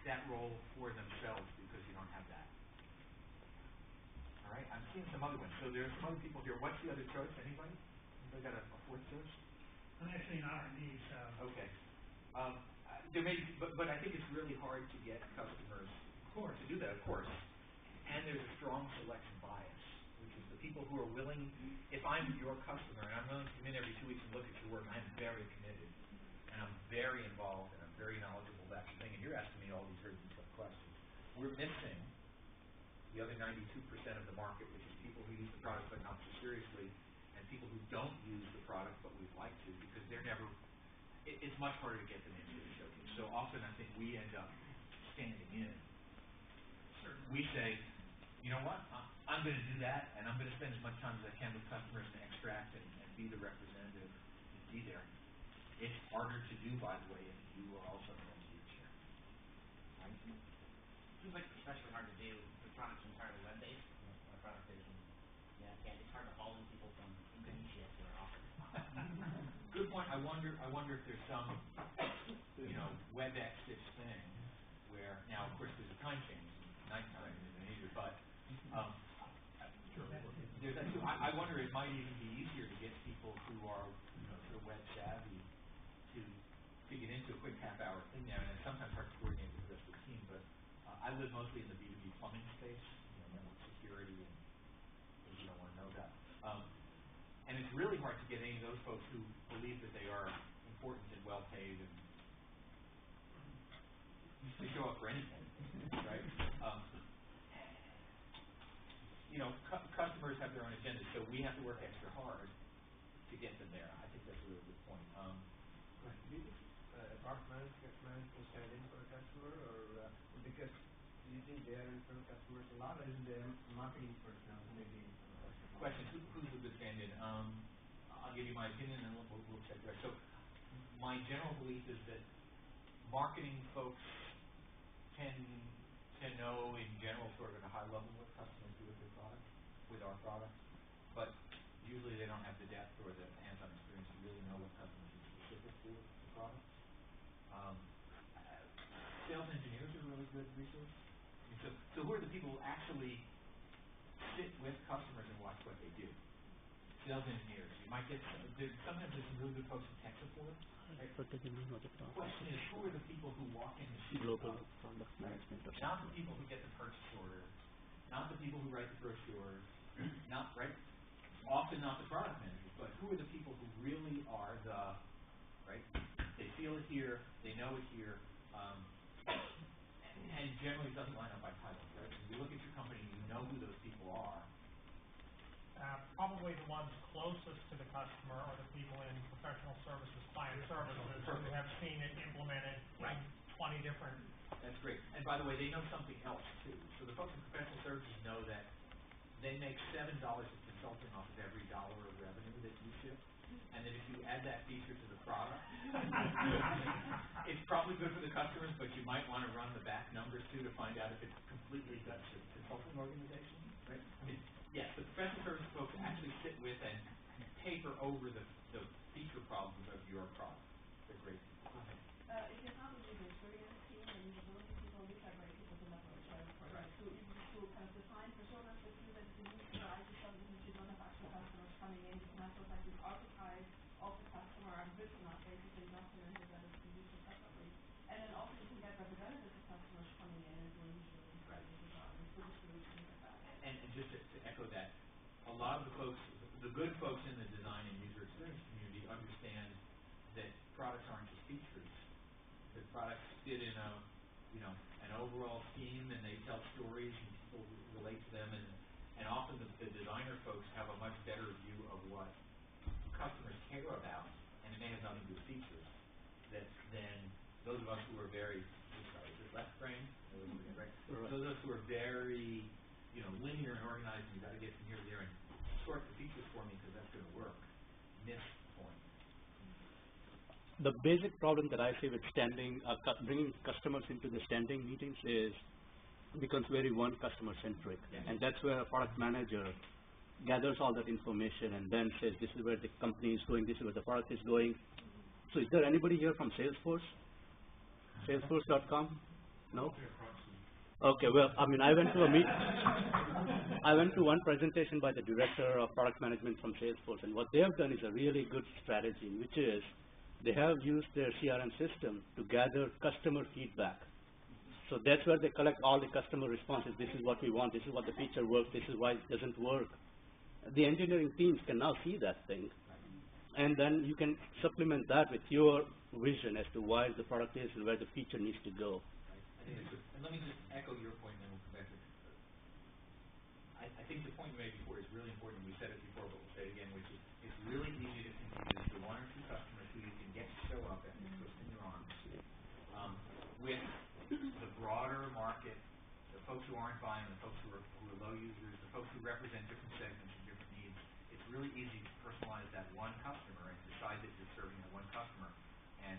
that role for themselves because you don't have that. All right, I'm seeing some other ones. So there's some other people here. What's the other choice? Anybody? Anybody got a fourth choice? I'm actually an R&D, so. Okay. There may, but I think it's really hard to get customers to do that, of course. And there's a strong selection bias, which is the people who are willing. If I'm your customer and I'm willing to come in every 2 weeks and look at your work, I'm very committed, and I'm very involved, and I'm very knowledgeable about your thing. And you're asking me all these very detailed questions. We're missing the other 92% of the market, which is people who use the product but not so seriously, and people who don't use the product but we'd like to because they're never. It's much harder to get them into the showcase. So often I think we end up standing in. We say, you know what, I'm going to do that, and I'm going to spend as much time as I can with customers and extract and be the representative and be there. It's harder to do, by the way, if you are also an end user. Right? Seems like it's especially hard to do. The product's entirely web-based. My product is, it's hard to follow people from Indonesia to our office. Good point. I wonder if there's some, WebEx thing where now, of course, there's a time change, nighttime in Indonesia, but there's that too. I wonder it might even be easier to get people who are, sort of web savvy to get into a quick half-hour thing now, and it's sometimes hard to coordinate with the rest of the team. But I live mostly in the B2B plumbing space, network security, and things you don't want to know about. And it's really hard to get any of those folks who believe that they are important and well-paid and they show up for anything, right? Customers have their own agendas, so we have to work extra hard to get them there. I think that's a really good point. Product manager gets managed to stand in for a customer, or because you think they are in front of customers a lot, or is there marketing personnel who may be in front of customers? Question: who's a good stand-in? I'll give you my opinion, and we'll check that. So, my general belief is that marketing folks tend to know, in general, sort of at a high level, what customers do with their product, with our product, but usually they don't have the depth or the hands-on experience to really know what customers are specific to with the product. Sales engineers are a really good resource. So who are the people who actually sit with customers and watch what they do? Sales engineers. You might get sometimes there's some really good folks in tech support. Right? The question is, who are the people who walk in and see global product management? Not the people who get the purchase order, not the people who write the brochures, often not the product managers, but who are the people who really are the, right? They feel it here, they know it here, and generally it doesn't line up by title, right? When you look at your company, you know who those people are. Probably the ones closest to the customer are the people in professional services, client services, who have seen it implemented in 20 different. That's great. And by the way, they know something else too. So the folks in professional services know that they make $7 of consulting off of every dollar of revenue that you ship, and that if you add that feature to the product, it's probably good for the customers, but you might want to run the back numbers too to find out if it's completely gut to the consulting organization, right? I mean, yes, the professional services folks actually sit with and paper over the feature problems of your product. They're great. Go ahead. If you have a user experience team and usability people, these are great people to leverage, right? To kind of define personas with you that you use for IT services if you don't have actual customers coming in. You can have sort of like this archetype of the customer and written up basically documented that it's the user separately. And then also you can get representatives of customers coming in and doing usability studies as well, and food solutions like that. And just to echo that, a lot of the folks, the good folks in the design and user experience community understand that products aren't just features. The products fit in an overall theme, and they tell stories, and people relate to them, and often the designer folks have a much better view of what customers care about, and it may have nothing to do with features, than those of us who are very, is it left brain? Right? Those of us who are very, linear and organized, and you got to get from here to there and sort the features for me because that's going to work. Miss the point. The basic problem that I see with bringing customers into the standing meetings becomes very one customer centric, and that's where a product manager gathers all that information and then says, this is where the company is going, this is where the product is going. So is there anybody here from Salesforce? Salesforce.com? No? Okay, well, I mean, I went to one presentation by the director of product management from Salesforce, and what they have done is a really good strategy, which is they have used their CRM system to gather customer feedback. So that's where they collect all the customer responses. This is what we want. This is what the feature works. This is why it doesn't work. The engineering teams can now see that thing, and then you can supplement that with your vision as to why the product is and where the feature needs to go. I think that's good. And let me just echo your point, and then we'll come back to it. I think the point you made before is really important. We said it before, but we'll say it again, which is it's really easy to confuse the one or two customers who you can get to show up and twist in your arms with the broader market, the folks who aren't buying, the folks who are low users, the folks who represent different segments and different needs. It's really easy to personalize that one customer and decide that you're serving that one customer.